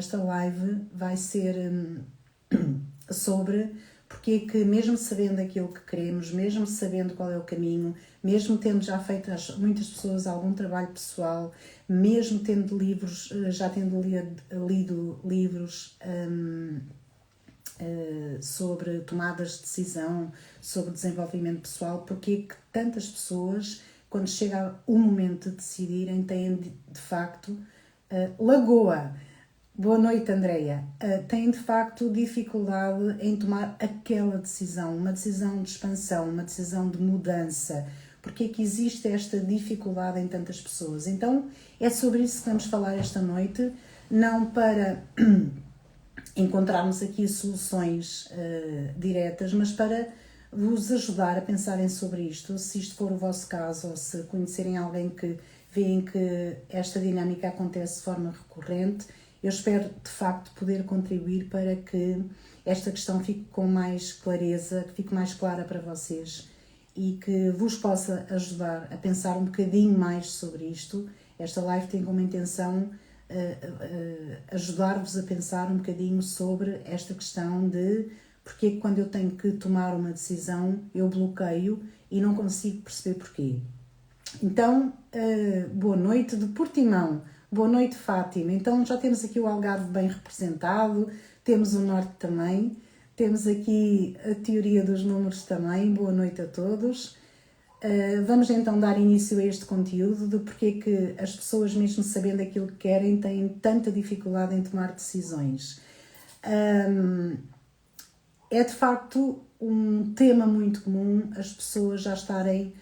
Esta live vai ser sobre porque é que, mesmo sabendo aquilo que queremos, mesmo sabendo qual é o caminho, mesmo tendo já feito muitas pessoas algum trabalho pessoal, mesmo tendo livros, já tendo lido livros sobre tomadas de decisão, sobre desenvolvimento pessoal, porque é que tantas pessoas, quando chega o momento de decidirem, têm de facto Lagoa. Boa noite, Andreia. Têm de facto dificuldade em tomar aquela decisão, uma decisão de expansão, uma decisão de mudança. Porque é que existe esta dificuldade em tantas pessoas? Então, é sobre isso que vamos falar esta noite, não para encontrarmos aqui soluções diretas, mas para vos ajudar a pensarem sobre isto, se isto for o vosso caso, ou se conhecerem alguém que veem que esta dinâmica acontece de forma recorrente. Eu espero, de facto, poder contribuir para que esta questão fique com mais clareza, que fique mais clara para vocês e que vos possa ajudar a pensar um bocadinho mais sobre isto. Esta live tem como intenção ajudar-vos a pensar um bocadinho sobre esta questão de porque é que quando eu tenho que tomar uma decisão eu bloqueio e não consigo perceber porquê. Então, boa noite de Portimão. Boa noite, Fátima. Então, já temos aqui o Algarve bem representado, temos o Norte também, temos aqui a teoria dos números também. Boa noite a todos. Vamos então dar início a este conteúdo de porque é que as pessoas, mesmo sabendo aquilo que querem, têm tanta dificuldade em tomar decisões. É de facto um tema muito comum as pessoas já estarem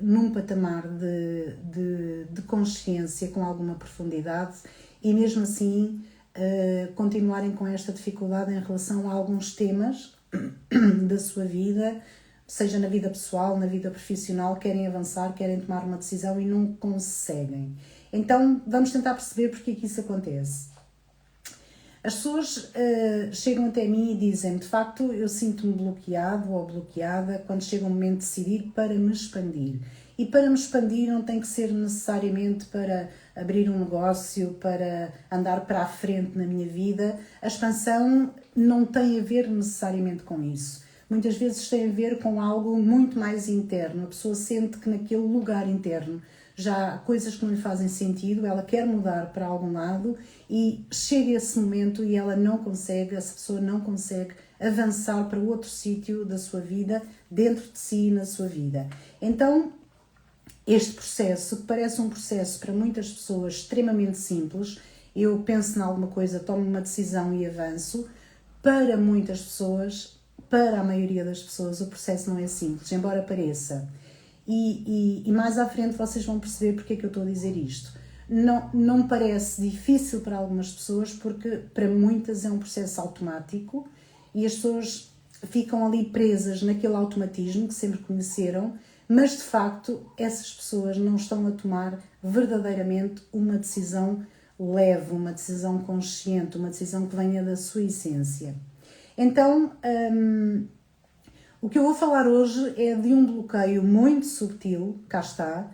num patamar de consciência com alguma profundidade e mesmo assim continuarem com esta dificuldade em relação a alguns temas da sua vida, seja na vida pessoal, na vida profissional, querem avançar, querem tomar uma decisão e não conseguem. Então vamos tentar perceber porque é que isso acontece. As pessoas chegam até mim e dizem, de facto, eu sinto-me bloqueado ou bloqueada quando chega o momento de decidir para me expandir. E para me expandir não tem que ser necessariamente para abrir um negócio, para andar para a frente na minha vida. A expansão não tem a ver necessariamente com isso. Muitas vezes tem a ver com algo muito mais interno. A pessoa sente que naquele lugar interno já há coisas que não lhe fazem sentido, ela quer mudar para algum lado e chega esse momento e ela não consegue, essa pessoa não consegue avançar para outro sítio da sua vida, dentro de si, na sua vida. Então, este processo, que parece um processo para muitas pessoas extremamente simples, eu penso em alguma coisa, tomo uma decisão e avanço, para muitas pessoas, para a maioria das pessoas, o processo não é simples, embora pareça. E mais à frente vocês vão perceber porque é que eu estou a dizer isto. Não me parece difícil para algumas pessoas porque para muitas é um processo automático e as pessoas ficam ali presas naquele automatismo que sempre conheceram, mas de facto essas pessoas não estão a tomar verdadeiramente uma decisão leve, uma decisão consciente, uma decisão que venha da sua essência. Então, o que eu vou falar hoje é de um bloqueio muito subtil, cá está,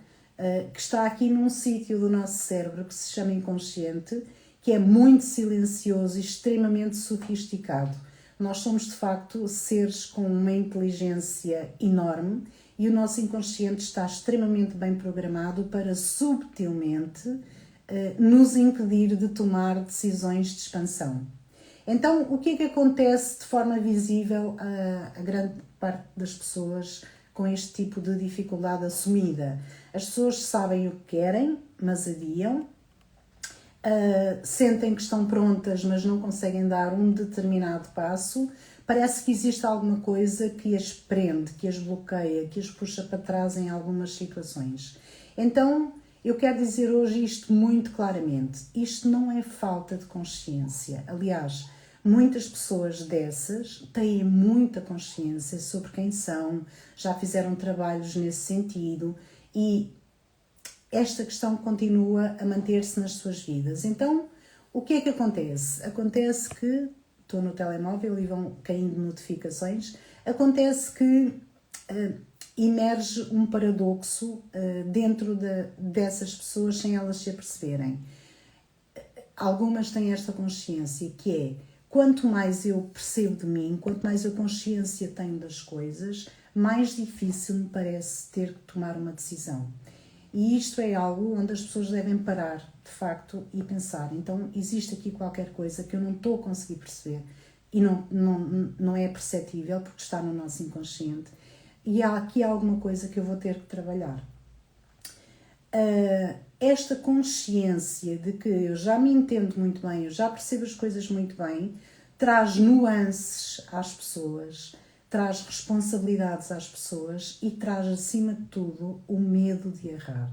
que está aqui num sítio do nosso cérebro que se chama inconsciente, que é muito silencioso e extremamente sofisticado. Nós somos de facto seres com uma inteligência enorme e o nosso inconsciente está extremamente bem programado para subtilmente nos impedir de tomar decisões de expansão. Então, o que é que acontece de forma visível a grande parte das pessoas com este tipo de dificuldade assumida? As pessoas sabem o que querem, mas adiam, sentem que estão prontas, mas não conseguem dar um determinado passo. Parece que existe alguma coisa que as prende, que as bloqueia, que as puxa para trás em algumas situações. Então, eu quero dizer hoje isto muito claramente. Isto não é falta de consciência. Aliás, muitas pessoas dessas têm muita consciência sobre quem são, já fizeram trabalhos nesse sentido e esta questão continua a manter-se nas suas vidas. Então, o que é que acontece? Acontece que, estou no telemóvel e vão caindo notificações, acontece que emerge um paradoxo dentro dessas pessoas sem elas se aperceberem. algumas têm esta consciência que é, quanto mais eu percebo de mim, quanto mais eu consciência tenho das coisas, mais difícil me parece ter que tomar uma decisão. E isto é algo onde as pessoas devem parar, de facto, e pensar. Então, existe aqui qualquer coisa que eu não estou a conseguir perceber e não é perceptível porque está no nosso inconsciente. E há aqui alguma coisa que eu vou ter que trabalhar. Esta consciência de que eu já me entendo muito bem, eu já percebo as coisas muito bem, traz nuances às pessoas, traz responsabilidades às pessoas e traz, acima de tudo, o medo de errar.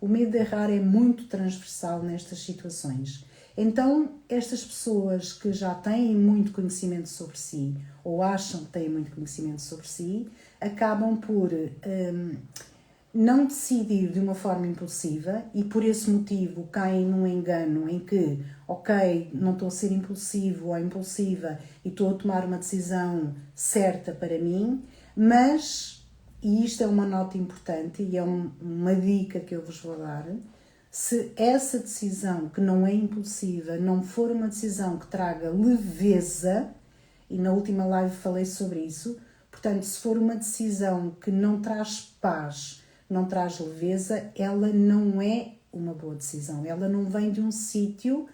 O medo de errar é muito transversal nestas situações. Então, estas pessoas que já têm muito conhecimento sobre si, ou acham que têm muito conhecimento sobre si, acabam por não decidir de uma forma impulsiva e por esse motivo caem num engano em que, ok, não estou a ser impulsivo ou impulsiva e estou a tomar uma decisão certa para mim, mas, e isto é uma nota importante e é uma dica que eu vos vou dar, se essa decisão que não é impulsiva não for uma decisão que traga leveza, e na última live falei sobre isso, portanto, se for uma decisão que não traz paz, não traz leveza, ela não é uma boa decisão. Ela não vem de um sítio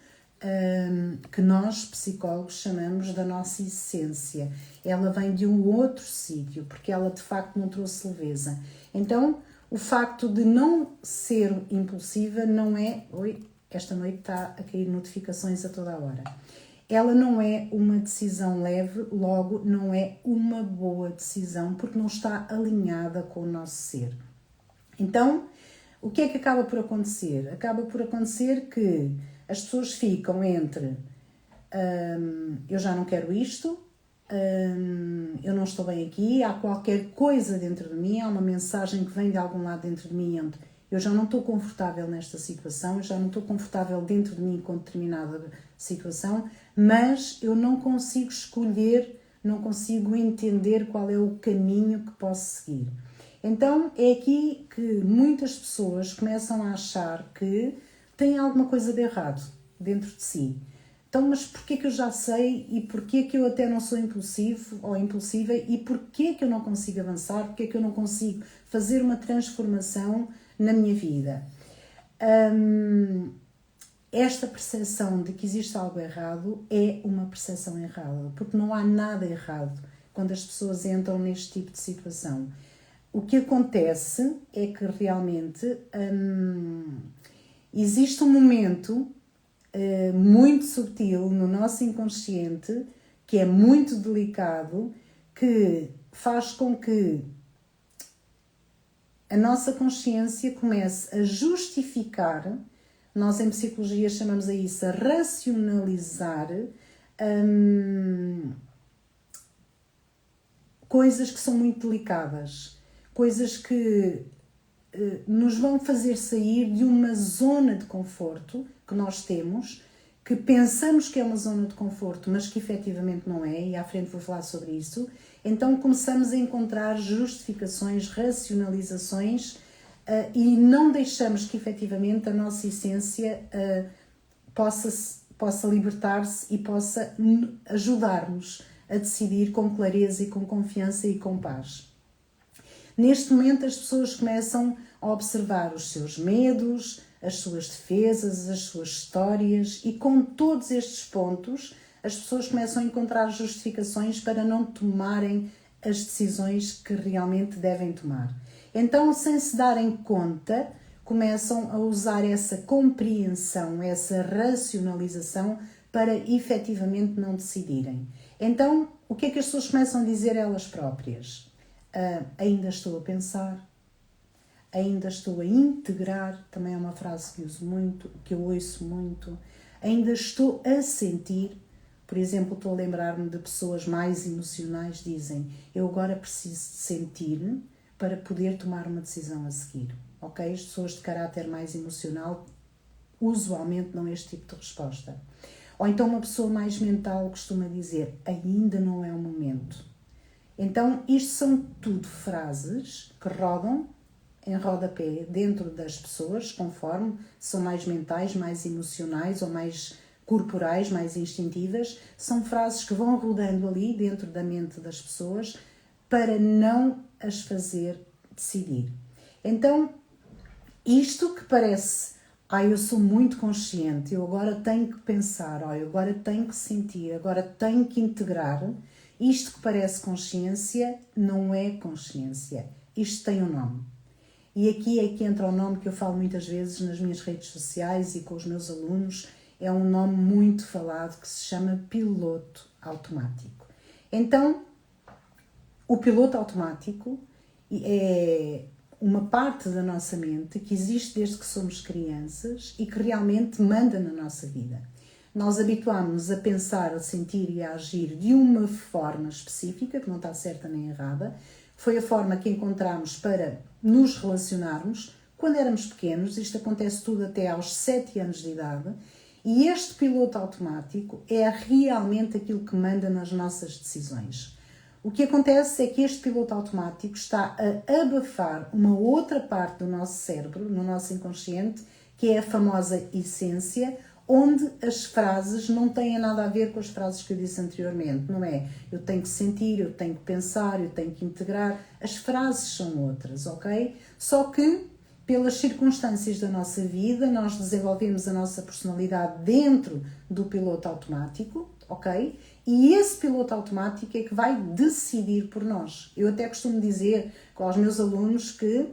que nós, psicólogos, chamamos da nossa essência. Ela vem de um outro sítio, porque ela de facto não trouxe leveza. Então, o facto de não ser impulsiva não é... Oi, esta noite está a cair notificações a toda a hora. Ela não é uma decisão leve, logo não é uma boa decisão, porque não está alinhada com o nosso ser. Então, o que é que acaba por acontecer? Acaba por acontecer que as pessoas ficam entre eu já não quero isto, eu não estou bem aqui, há qualquer coisa dentro de mim, há uma mensagem que vem de algum lado dentro de mim onde eu já não estou confortável nesta situação, eu já não estou confortável dentro de mim com determinada situação, mas eu não consigo escolher, não consigo entender qual é o caminho que posso seguir. Então é aqui que muitas pessoas começam a achar que têm alguma coisa de errado dentro de si. Então, mas porquê que eu já sei e porquê que eu até não sou impulsivo ou impulsiva e porquê que eu não consigo avançar, porquê que eu não consigo fazer uma transformação na minha vida? Esta percepção de que existe algo errado é uma percepção errada, porque não há nada errado quando as pessoas entram neste tipo de situação. O que acontece é que realmente existe um momento muito subtil no nosso inconsciente, que é muito delicado, que faz com que a nossa consciência comece a justificar, nós em psicologia chamamos a isso a racionalizar coisas que são muito delicadas, coisas que nos vão fazer sair de uma zona de conforto que nós temos, que pensamos que é uma zona de conforto, mas que efetivamente não é, e à frente vou falar sobre isso. Então começamos a encontrar justificações, racionalizações e não deixamos que efetivamente a nossa essência possa libertar-se e possa ajudar-nos a decidir com clareza e com confiança e com paz. Neste momento as pessoas começam a observar os seus medos, as suas defesas, as suas histórias e com todos estes pontos as pessoas começam a encontrar justificações para não tomarem as decisões que realmente devem tomar. Então, sem se darem conta, começam a usar essa compreensão, essa racionalização para efetivamente não decidirem. Então, o que é que as pessoas começam a dizer elas próprias? Ainda estou a pensar, ainda estou a integrar, também é uma frase que uso muito, que eu ouço muito, ainda estou a sentir. Por exemplo, estou a lembrar-me de pessoas mais emocionais que dizem, eu agora preciso de sentir para poder tomar uma decisão a seguir. Ok? As pessoas de caráter mais emocional usualmente dão este tipo de resposta. Ou então uma pessoa mais mental costuma dizer, ainda não é o momento. Então, isto são tudo frases que rodam em rodapé dentro das pessoas, conforme são mais mentais, mais emocionais ou mais corporais, mais instintivas, são frases que vão rodando ali dentro da mente das pessoas para não as fazer decidir. Então, isto que parece, eu sou muito consciente, eu agora tenho que pensar, eu agora tenho que sentir, agora tenho que integrar, isto que parece consciência não é consciência. Isto tem um nome. E aqui é que entra o nome que eu falo muitas vezes nas minhas redes sociais e com os meus alunos. É um nome muito falado que se chama piloto automático. Então, o piloto automático é uma parte da nossa mente que existe desde que somos crianças e que realmente manda na nossa vida. Nós habituámos-nos a pensar, a sentir e a agir de uma forma específica, que não está certa nem errada. Foi a forma que encontramos para nos relacionarmos quando éramos pequenos. Isto acontece tudo até aos 7 anos de idade. E este piloto automático é realmente aquilo que manda nas nossas decisões. O que acontece é que este piloto automático está a abafar uma outra parte do nosso cérebro, no nosso inconsciente, que é a famosa essência, onde as frases não têm nada a ver com as frases que eu disse anteriormente, não é? Eu tenho que sentir, eu tenho que pensar, eu tenho que integrar. As frases são outras, ok? Só que, pelas circunstâncias da nossa vida, nós desenvolvemos a nossa personalidade dentro do piloto automático, ok? E esse piloto automático é que vai decidir por nós. Eu até costumo dizer aos meus alunos que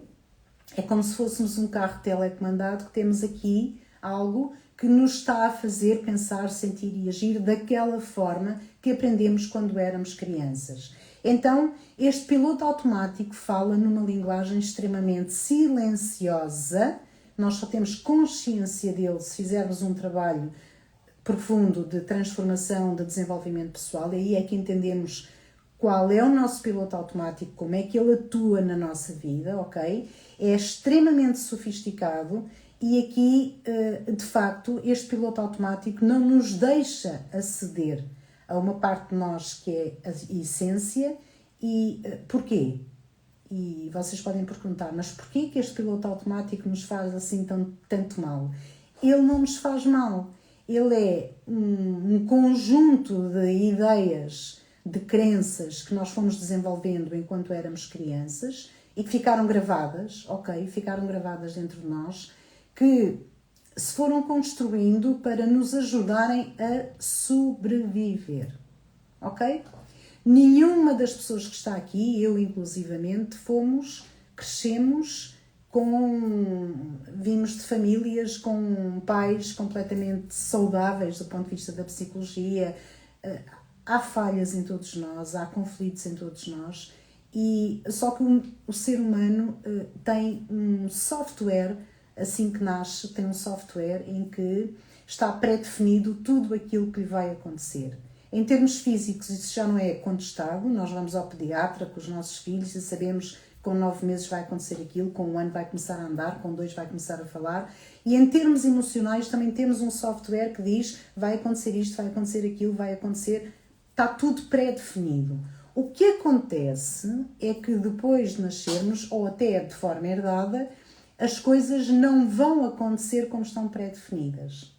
é como se fôssemos um carro telecomandado, que temos aqui algo que nos está a fazer pensar, sentir e agir daquela forma que aprendemos quando éramos crianças. Então, este piloto automático fala numa linguagem extremamente silenciosa. Nós só temos consciência dele se fizermos um trabalho profundo de transformação, de desenvolvimento pessoal. E aí é que entendemos qual é o nosso piloto automático, como é que ele atua na nossa vida, ok? É extremamente sofisticado. E aqui, de facto, este piloto automático não nos deixa aceder a uma parte de nós que é a essência. E porquê? E vocês podem perguntar, mas porquê que este piloto automático nos faz assim tanto mal? Ele não nos faz mal. Ele é um conjunto de ideias, de crenças que nós fomos desenvolvendo enquanto éramos crianças e que ficaram gravadas, ok? Ficaram gravadas dentro de nós, que se foram construindo para nos ajudarem a sobreviver, ok? Nenhuma das pessoas que está aqui, eu inclusivamente, crescemos vimos de famílias com pais completamente saudáveis do ponto de vista da psicologia. Há falhas em todos nós, há conflitos em todos nós, e só que o ser humano tem um software. Assim que nasce, tem um software em que está pré-definido tudo aquilo que lhe vai acontecer. Em termos físicos, isso já não é contestado. Nós vamos ao pediatra com os nossos filhos e sabemos que com 9 meses vai acontecer aquilo, com 1 ano vai começar a andar, com 2 vai começar a falar. E em termos emocionais também temos um software que diz vai acontecer isto, vai acontecer aquilo, vai acontecer... Está tudo pré-definido. O que acontece é que depois de nascermos, ou até de forma herdada, as coisas não vão acontecer como estão pré-definidas.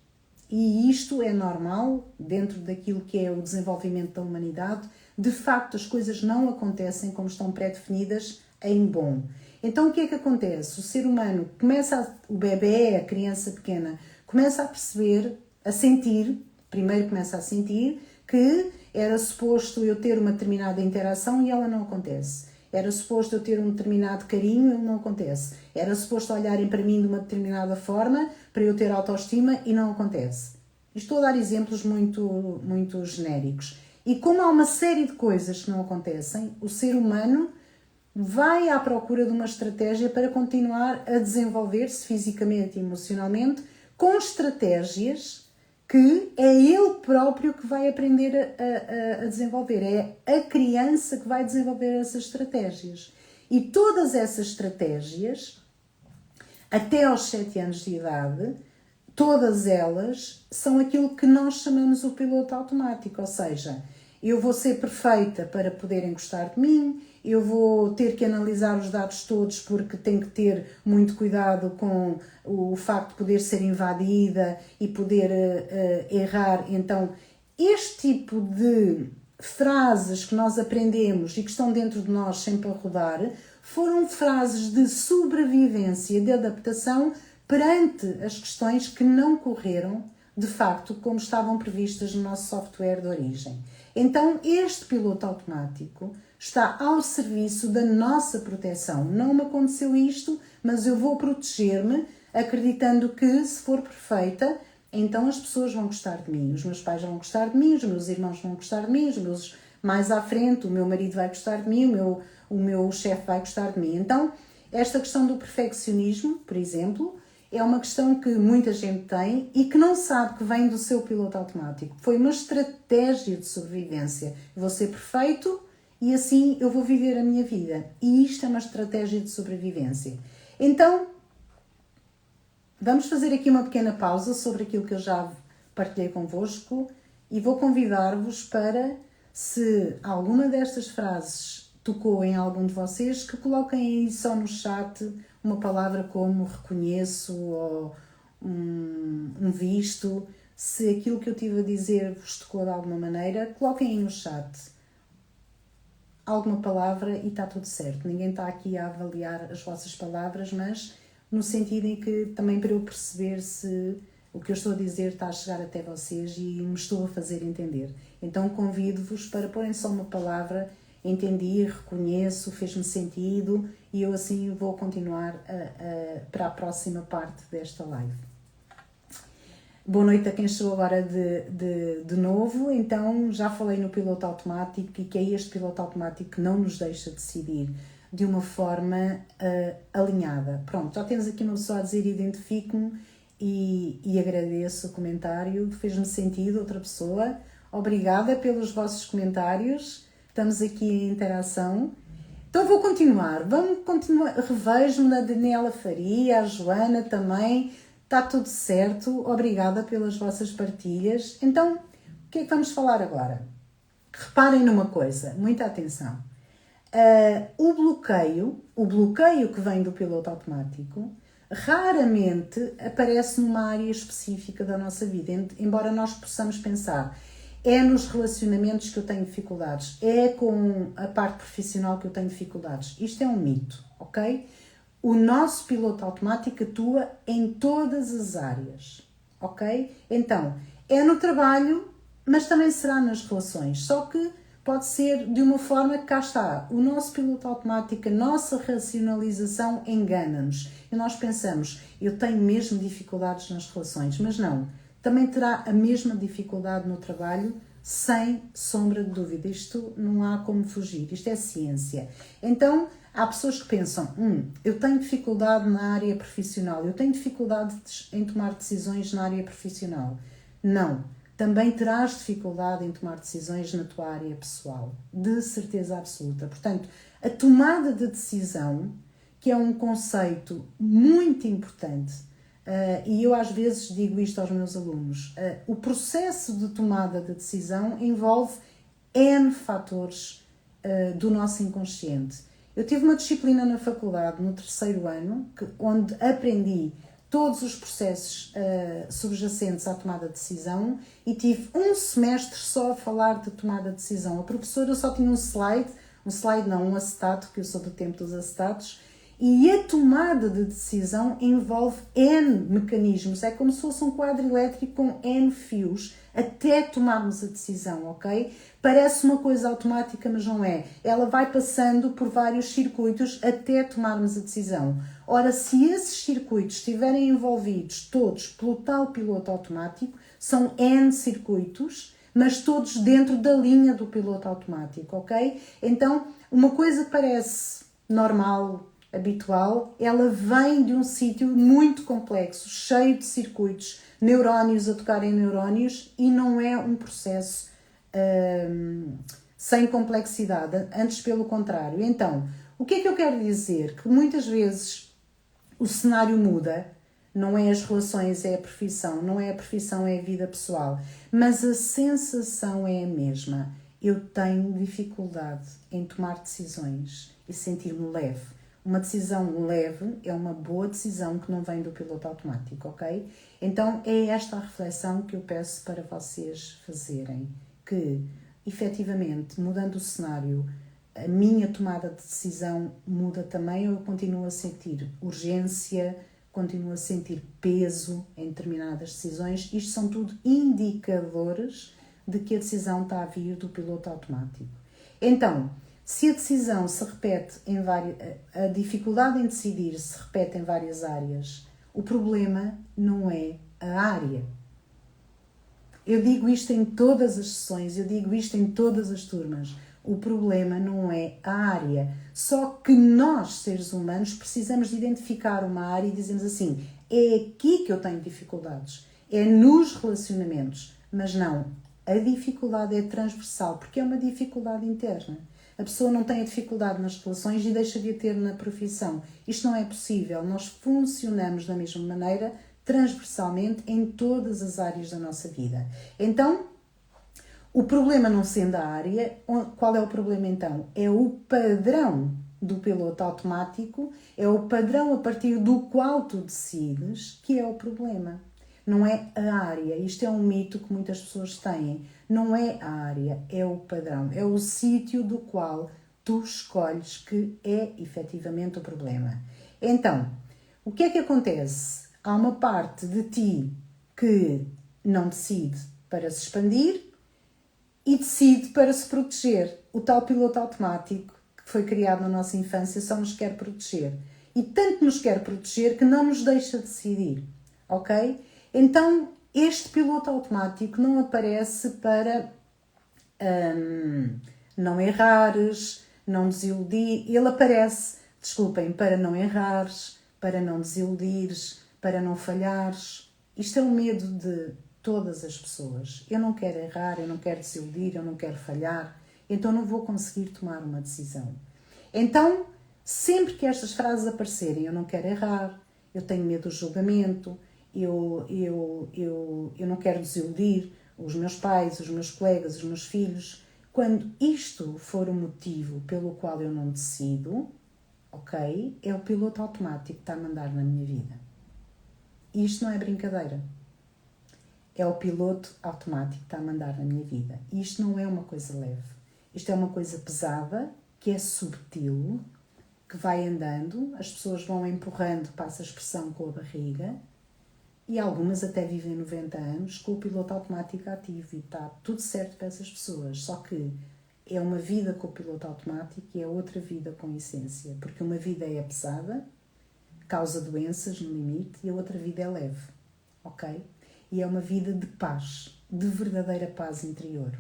E isto é normal dentro daquilo que é o desenvolvimento da humanidade. De facto, as coisas não acontecem como estão pré-definidas em bom. Então, o que é que acontece? O ser humano o bebê, a criança pequena, começa a perceber, a sentir, primeiro começa a sentir que era suposto eu ter uma determinada interação e ela não acontece. Era suposto eu ter um determinado carinho e não acontece. Era suposto olharem para mim de uma determinada forma para eu ter autoestima e não acontece. Estou a dar exemplos muito genéricos. E como há uma série de coisas que não acontecem, o ser humano vai à procura de uma estratégia para continuar a desenvolver-se fisicamente e emocionalmente com estratégias que é ele próprio que vai aprender a desenvolver. É a criança que vai desenvolver essas estratégias. E todas essas estratégias, até aos 7 anos de idade, todas elas são aquilo que nós chamamos o piloto automático. Ou seja, eu vou ser perfeita para poderem gostar de mim, eu vou ter que analisar os dados todos porque tenho que ter muito cuidado com o facto de poder ser invadida e poder errar. Então, este tipo de frases que nós aprendemos e que estão dentro de nós sempre a rodar, foram frases de sobrevivência, de adaptação perante as questões que não correram de facto como estavam previstas no nosso software de origem. Então, este piloto automático está ao serviço da nossa proteção. Não me aconteceu isto, mas eu vou proteger-me acreditando que, se for perfeita, então as pessoas vão gostar de mim. Os meus pais vão gostar de mim, os meus irmãos vão gostar de mim, os meus mais à frente, o meu marido vai gostar de mim, o meu chefe vai gostar de mim. Então, esta questão do perfeccionismo, por exemplo, é uma questão que muita gente tem e que não sabe que vem do seu piloto automático. Foi uma estratégia de sobrevivência. Eu vou ser perfeito e assim eu vou viver a minha vida. E isto é uma estratégia de sobrevivência. Então, vamos fazer aqui uma pequena pausa sobre aquilo que eu já partilhei convosco e vou convidar-vos para, se alguma destas frases tocou em algum de vocês, que coloquem aí só no chat uma palavra como reconheço ou um visto. Se aquilo que eu tive a dizer vos tocou de alguma maneira, coloquem aí no chat alguma palavra e está tudo certo. Ninguém está aqui a avaliar as vossas palavras, mas no sentido em que também para eu perceber se o que eu estou a dizer está a chegar até vocês e me estou a fazer entender. Então convido-vos para porem só uma palavra: entendi, reconheço, fez-me sentido, e eu assim vou continuar para a próxima parte desta live. Boa noite a quem chegou agora de novo. Então, já falei no piloto automático e que é este piloto automático que não nos deixa decidir de uma forma alinhada. Pronto, já temos aqui uma pessoa a dizer identifico-me e agradeço o comentário, fez-me sentido. Outra pessoa, obrigada pelos vossos comentários. Estamos aqui em interação. Então vou continuar. Vamos continuar. Revejo-me a Daniela Faria, a Joana também. Está tudo certo. Obrigada pelas vossas partilhas. Então, o que é que vamos falar agora? Reparem numa coisa, muita atenção. O bloqueio que vem do piloto automático raramente aparece numa área específica da nossa vida, embora nós possamos pensar: é nos relacionamentos que eu tenho dificuldades, é com a parte profissional que eu tenho dificuldades. Isto é um mito, ok? O nosso piloto automático atua em todas as áreas, ok? Então, é no trabalho, mas também será nas relações, só que pode ser de uma forma que cá está. O nosso piloto automático, a nossa racionalização engana-nos. E nós pensamos: eu tenho mesmo dificuldades nas relações, mas não. Também terá a mesma dificuldade no trabalho, sem sombra de dúvida. Isto não há como fugir, isto é ciência. Então, há pessoas que pensam: eu tenho dificuldade na área profissional, eu tenho dificuldade em tomar decisões na área profissional. Não, também terás dificuldade em tomar decisões na tua área pessoal, de certeza absoluta. Portanto, a tomada de decisão, que é um conceito muito importante, e eu às vezes digo isto aos meus alunos, o processo de tomada de decisão envolve N fatores do nosso inconsciente. Eu tive uma disciplina na faculdade, no 3º ano, onde aprendi todos os processos subjacentes à tomada de decisão e tive um semestre só a falar de tomada de decisão. A professora só tinha um acetato, que eu sou do tempo dos acetatos, e a tomada de decisão envolve N mecanismos. É como se fosse um quadro elétrico com N fios até tomarmos a decisão, ok? Parece uma coisa automática, mas não é. Ela vai passando por vários circuitos até tomarmos a decisão. Ora, se esses circuitos estiverem envolvidos todos pelo tal piloto automático, são N circuitos, mas todos dentro da linha do piloto automático, ok? Então, uma coisa que parece normal, habitual, ela vem de um sítio muito complexo, cheio de circuitos, neurónios a tocarem neurónios, e não é um processo sem complexidade, antes pelo contrário. Então, o que é que eu quero dizer? Que muitas vezes o cenário muda, não é as relações, é a profissão, não é a profissão, é a vida pessoal, mas a sensação é a mesma. eu tenho dificuldade em tomar decisões e sentir-me leve. Uma decisão leve é uma boa decisão que não vem do piloto automático, ok? Então é esta a reflexão que eu peço para vocês fazerem, que efetivamente, mudando o cenário, a minha tomada de decisão muda também, ou eu continuo a sentir urgência, continuo a sentir peso em determinadas decisões. Isto são tudo indicadores de que a decisão está a vir do piloto automático. Então, se a decisão se repete em várias... a dificuldade em decidir se repete em várias áreas, o problema não é a área. Eu digo isto em todas as sessões, eu digo isto em todas as turmas. O problema não é a área. Só que nós, seres humanos, precisamos de identificar uma área e dizemos assim, é aqui que eu tenho dificuldades. É nos relacionamentos. Mas não, a dificuldade é transversal, porque é uma dificuldade interna. A pessoa não tem a dificuldade nas relações e deixa de a ter na profissão. Isto não é possível. Nós funcionamos da mesma maneira, transversalmente, em todas as áreas da nossa vida. Então, o problema não sendo a área, qual é o problema então? É o padrão do piloto automático, é o padrão a partir do qual tu decides que é o problema. Não é a área. Isto é um mito que muitas pessoas têm. Não é a área, é o padrão. É o sítio do qual tu escolhes que é efetivamente o problema. Então, o que é que acontece? Há uma parte de ti que não decide para se expandir e decide para se proteger. O tal piloto automático que foi criado na nossa infância só nos quer proteger. E tanto nos quer proteger que não nos deixa decidir. Ok? Então, este piloto automático não aparece para não errares, não desiludir. Ele aparece, para não errares, para não desiludires, para não falhares. Isto é o medo de todas as pessoas. Eu não quero errar, eu não quero desiludir, eu não quero falhar, então não vou conseguir tomar uma decisão. Então, sempre que estas frases aparecerem, eu não quero errar, eu tenho medo do julgamento, eu não quero desiludir os meus pais, os meus colegas, os meus filhos, quando isto for o motivo pelo qual eu não decido, ok, é o piloto automático que está a mandar na minha vida. E isto não é brincadeira. É o piloto automático que está a mandar na minha vida. E isto não é uma coisa leve. Isto é uma coisa pesada, que é subtil, que vai andando, as pessoas vão empurrando, passa a expressão, com a barriga, e algumas até vivem 90 anos com o piloto automático ativo e está tudo certo para essas pessoas. Só que é uma vida com o piloto automático e é outra vida com essência. Porque uma vida é pesada, causa doenças no limite, e a outra vida é leve, ok? E é uma vida de paz, de verdadeira paz interior.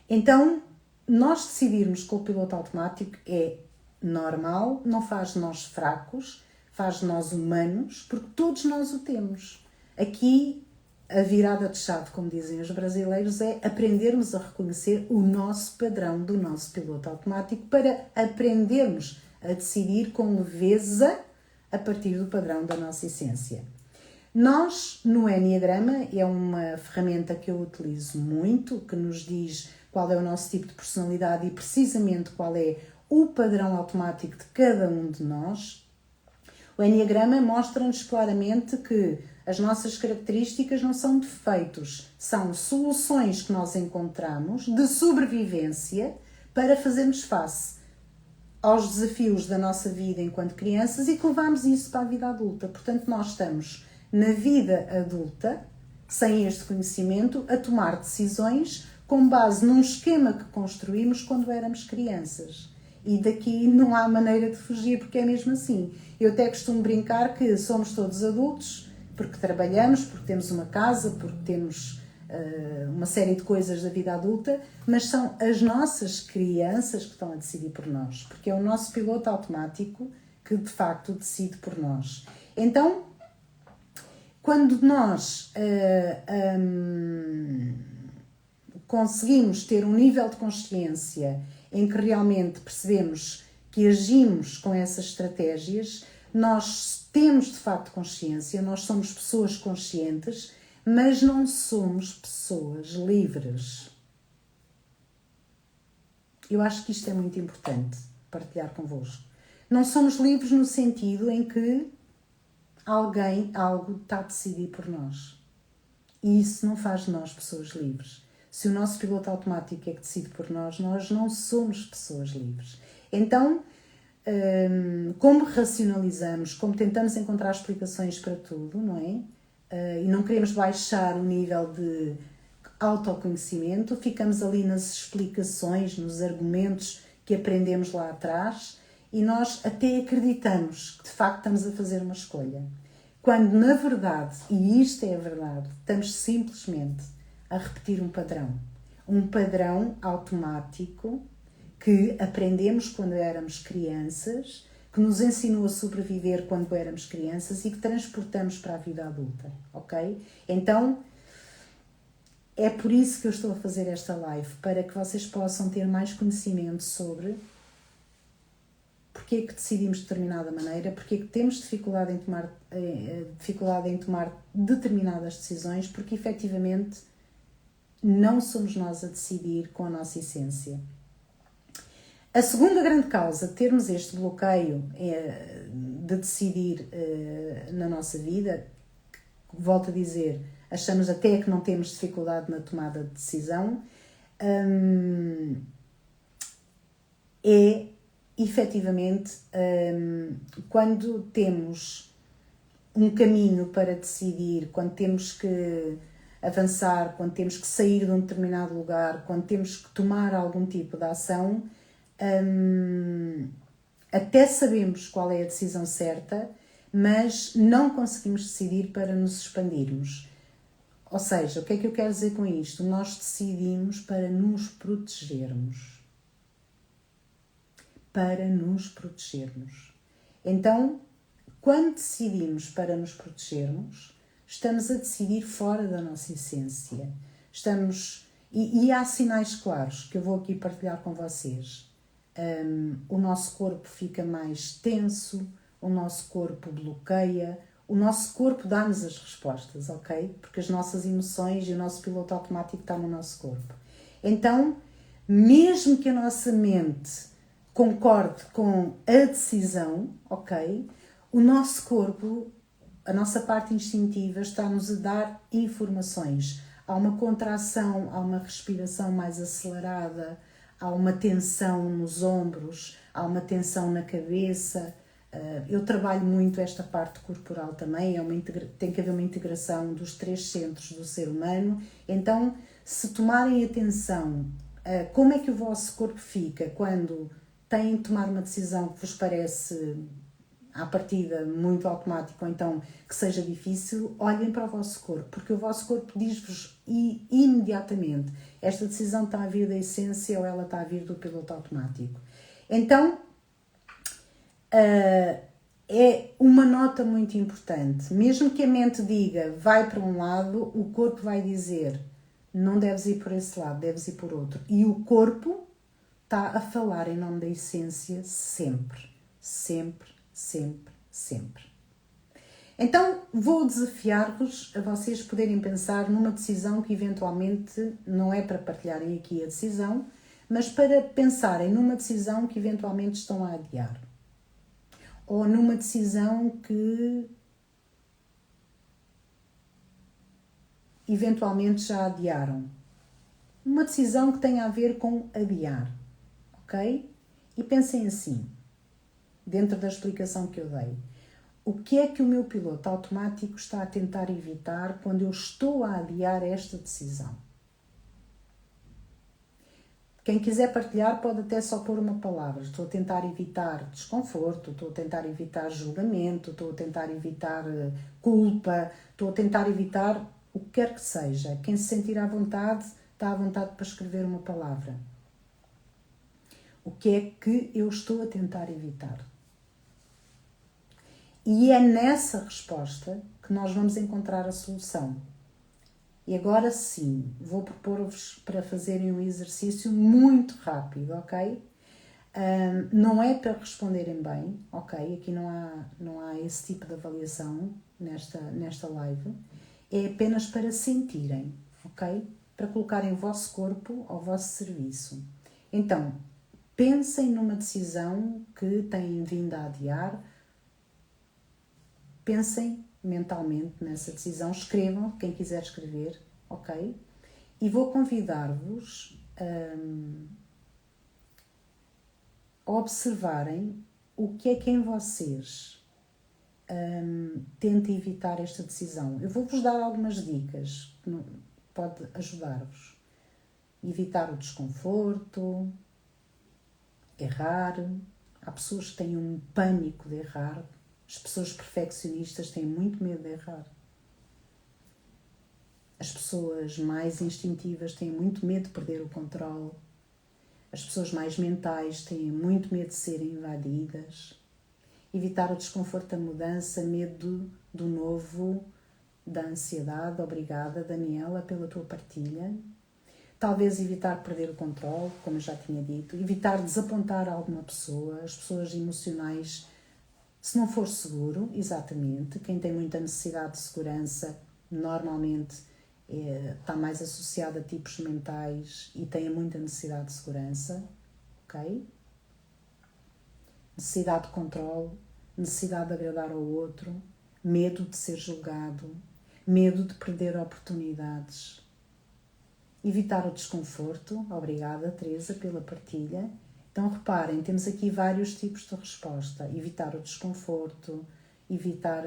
Então, nós decidirmos com o piloto automático é normal, não faz de nós fracos, faz de nós humanos, porque todos nós o temos. Aqui, a virada de chave, como dizem os brasileiros, é aprendermos a reconhecer o nosso padrão do nosso piloto automático para aprendermos a decidir com leveza a partir do padrão da nossa essência. Nós, no Enneagrama, é uma ferramenta que eu utilizo muito, que nos diz qual é o nosso tipo de personalidade e precisamente qual é o padrão automático de cada um de nós. O Enneagrama mostra-nos claramente que as nossas características não são defeitos, são soluções que nós encontramos de sobrevivência para fazermos face aos desafios da nossa vida enquanto crianças e que levamos isso para a vida adulta. Portanto, nós estamos na vida adulta, sem este conhecimento, a tomar decisões com base num esquema que construímos quando éramos crianças. E daqui não há maneira de fugir, porque é mesmo assim. Eu até costumo brincar que somos todos adultos, porque trabalhamos, porque temos uma casa, porque temos uma série de coisas da vida adulta, mas são as nossas crianças que estão a decidir por nós, porque é o nosso piloto automático que de facto decide por nós. Então, quando nós conseguimos ter um nível de consciência em que realmente percebemos que agimos com essas estratégias, nós temos de facto consciência, nós somos pessoas conscientes, mas não somos pessoas livres. Eu acho que isto é muito importante partilhar convosco. Não somos livres no sentido em que algo está a decidir por nós. E isso não faz de nós pessoas livres. Se o nosso piloto automático é que decide por nós, nós não somos pessoas livres. Então, como racionalizamos, como tentamos encontrar explicações para tudo, não é? E não queremos baixar o nível de autoconhecimento, ficamos ali nas explicações, nos argumentos que aprendemos lá atrás e nós até acreditamos que de facto estamos a fazer uma escolha. Quando na verdade, e isto é a verdade, estamos simplesmente a repetir um padrão automático que aprendemos quando éramos crianças, que nos ensinou a sobreviver quando éramos crianças e que transportamos para a vida adulta, ok? Então, é por isso que eu estou a fazer esta live, para que vocês possam ter mais conhecimento sobre porque é que decidimos de determinada maneira, porque é que temos dificuldade em tomar determinadas decisões, porque efetivamente não somos nós a decidir com a nossa essência. A segunda grande causa de termos este bloqueio de decidir na nossa vida, volto a dizer, achamos até que não temos dificuldade na tomada de decisão, é efetivamente quando temos um caminho para decidir, quando temos que avançar, quando temos que sair de um determinado lugar, quando temos que tomar algum tipo de ação, até sabemos qual é a decisão certa, mas não conseguimos decidir para nos expandirmos. Ou seja, o que é que eu quero dizer com isto? Nós decidimos para nos protegermos. Para nos protegermos. Então, quando decidimos para nos protegermos, estamos a decidir fora da nossa essência. E há sinais claros que eu vou aqui partilhar com vocês. O nosso corpo fica mais tenso, o nosso corpo bloqueia, o nosso corpo dá-nos as respostas, ok? Porque as nossas emoções e o nosso piloto automático está no nosso corpo. Então, mesmo que a nossa mente concorde com a decisão, ok? O nosso corpo, a nossa parte instintiva, está-nos a dar informações. Há uma contração, há uma respiração mais acelerada, há uma tensão nos ombros, há uma tensão na cabeça. Eu trabalho muito esta parte corporal também, tem que haver uma integração dos 3 centros do ser humano. Então, se tomarem atenção a como é que o vosso corpo fica quando têm de tomar uma decisão que vos parece à partida muito automático ou então que seja difícil, olhem para o vosso corpo, porque o vosso corpo diz-vos imediatamente esta decisão está a vir da essência ou ela está a vir do piloto automático. Então, é uma nota muito importante. Mesmo que a mente diga vai para um lado, o corpo vai dizer não deves ir por esse lado, deves ir por outro. E o corpo está a falar em nome da essência sempre, sempre, sempre, sempre. Então, vou desafiar-vos a vocês poderem pensar numa decisão que eventualmente não é para partilharem aqui a decisão, mas para pensarem numa decisão que eventualmente estão a adiar. Ou numa decisão que eventualmente já adiaram. Uma decisão que tenha a ver com adiar. Ok? E pensem assim, dentro da explicação que eu dei. O que é que o meu piloto automático está a tentar evitar quando eu estou a adiar esta decisão? Quem quiser partilhar pode até só pôr uma palavra. Estou a tentar evitar desconforto, estou a tentar evitar julgamento, estou a tentar evitar culpa, estou a tentar evitar o que quer que seja. Quem se sentir à vontade, está à vontade para escrever uma palavra. O que é que eu estou a tentar evitar? E é nessa resposta que nós vamos encontrar a solução. E agora sim, vou propor-vos para fazerem um exercício muito rápido, ok? Não é para responderem bem, ok? Aqui não há esse tipo de avaliação nesta live. É apenas para sentirem, ok? Para colocarem o vosso corpo ao vosso serviço. Então, Pensem numa decisão que têm vindo a adiar. Pensem mentalmente nessa decisão. Escrevam, quem quiser escrever, ok? E vou convidar-vos a observarem o que é que em vocês tenta evitar esta decisão. Eu vou-vos dar algumas dicas que pode ajudar-vos. Evitar o desconforto, errar. Há pessoas que têm um pânico de errar. As pessoas perfeccionistas têm muito medo de errar. As pessoas mais instintivas têm muito medo de perder o controle. As pessoas mais mentais têm muito medo de serem invadidas. Evitar o desconforto da mudança, medo do novo, da ansiedade. Obrigada, Daniela, pela tua partilha. Talvez evitar perder o controle, como eu já tinha dito. Evitar desapontar alguma pessoa. As pessoas emocionais, se não for seguro, exatamente. Quem tem muita necessidade de segurança, normalmente está mais associado a tipos mentais e tem muita necessidade de segurança. Ok? Necessidade de controle, necessidade de agradar ao outro, medo de ser julgado, medo de perder oportunidades. Evitar o desconforto. Obrigada, Teresa, pela partilha. Então, reparem, temos aqui vários tipos de resposta. Evitar o desconforto, evitar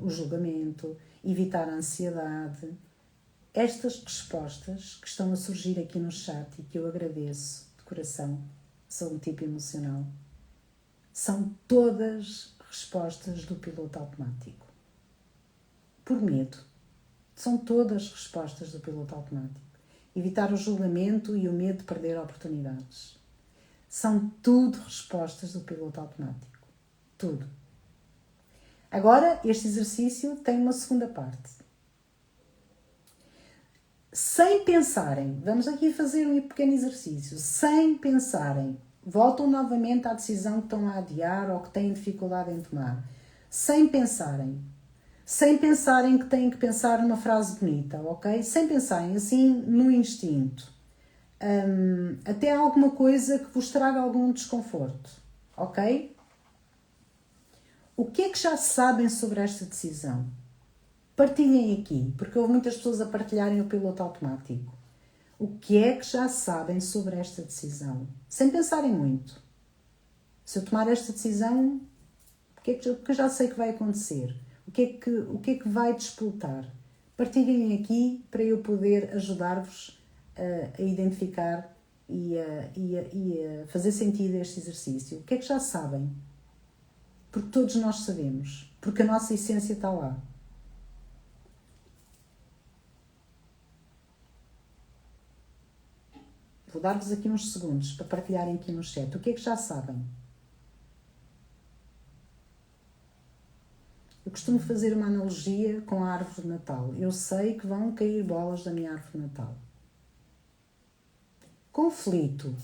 o julgamento, evitar a ansiedade. Estas respostas que estão a surgir aqui no chat e que eu agradeço de coração, sou um tipo emocional, são todas respostas do piloto automático. Por medo. São todas respostas do piloto automático. Evitar o julgamento e o medo de perder oportunidades. São tudo respostas do piloto automático. Tudo. Agora, este exercício tem uma segunda parte. Sem pensarem, vamos aqui fazer um pequeno exercício. Sem pensarem, voltam novamente à decisão que estão a adiar ou que têm dificuldade em tomar. Sem pensarem que têm que pensar numa frase bonita, ok? Sem pensarem assim no instinto. Até alguma coisa que vos traga algum desconforto, ok? O que é que já sabem sobre esta decisão? Partilhem aqui, porque houve muitas pessoas a partilharem o piloto automático. O que é que já sabem sobre esta decisão? Sem pensarem muito. Se eu tomar esta decisão, o que eu já sei que vai acontecer? O que é que vai despoltar? Partilhem aqui para eu poder ajudar-vos a identificar e a fazer sentido este exercício. O que é que já sabem? Porque todos nós sabemos. Porque a nossa essência está lá. Vou dar-vos aqui uns segundos para partilharem aqui no chat. O que é que já sabem? Eu costumo fazer uma analogia com a árvore de Natal. Eu sei que vão cair bolas da minha árvore de Natal. Conflito.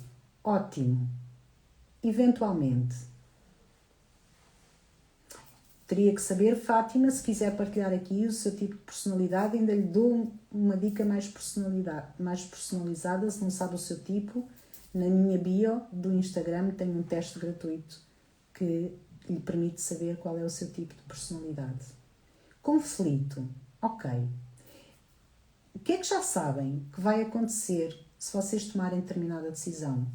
Ótimo. Eventualmente. Teria que saber, Fátima, se quiser partilhar aqui o seu tipo de personalidade, ainda lhe dou uma dica mais personalizada, se não sabe o seu tipo. Na minha bio do Instagram tem um teste gratuito que lhe permite saber qual é o seu tipo de personalidade. Conflito. Ok. O que é que já sabem que vai acontecer se vocês tomarem determinada decisão?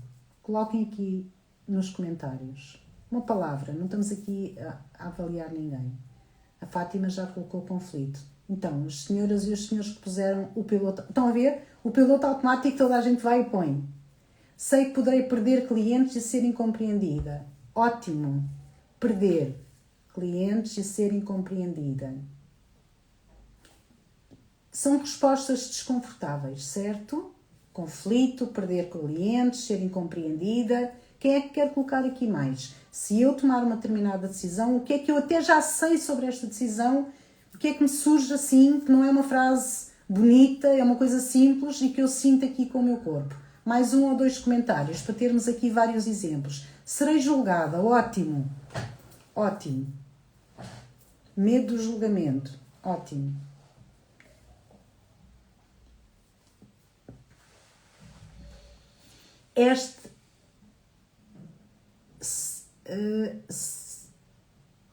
Coloquem aqui nos comentários. Uma palavra, não estamos aqui a avaliar ninguém. A Fátima já colocou conflito. Então, as senhoras e os senhores que puseram o piloto... Estão a ver? O piloto automático toda a gente vai e põe. Sei que poderei perder clientes e ser incompreendida. Ótimo. Perder clientes e ser incompreendida. São respostas desconfortáveis, certo? Conflito, perder clientes, ser incompreendida. Quem é que quer colocar aqui mais? Se eu tomar uma determinada decisão, o que é que eu até já sei sobre esta decisão? O que é que me surge assim, que não é uma frase bonita, é uma coisa simples e que eu sinto aqui com o meu corpo? Mais 1 ou 2 comentários, para termos aqui vários exemplos. Serei julgada, ótimo. Ótimo. Medo do julgamento, ótimo.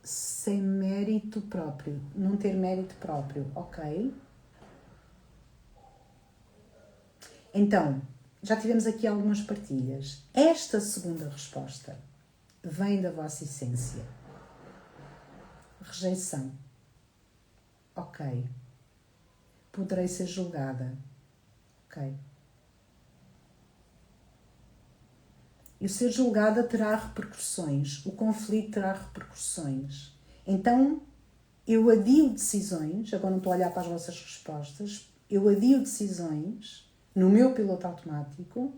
sem mérito próprio, não ter mérito próprio, ok? Então, já tivemos aqui algumas partilhas. Esta segunda resposta vem da vossa essência. Rejeição. Ok. Poderei ser julgada. Ok. E o ser julgada terá repercussões. O conflito terá repercussões. Então, eu adio decisões. Agora não estou a olhar para as vossas respostas. Eu adio decisões no meu piloto automático,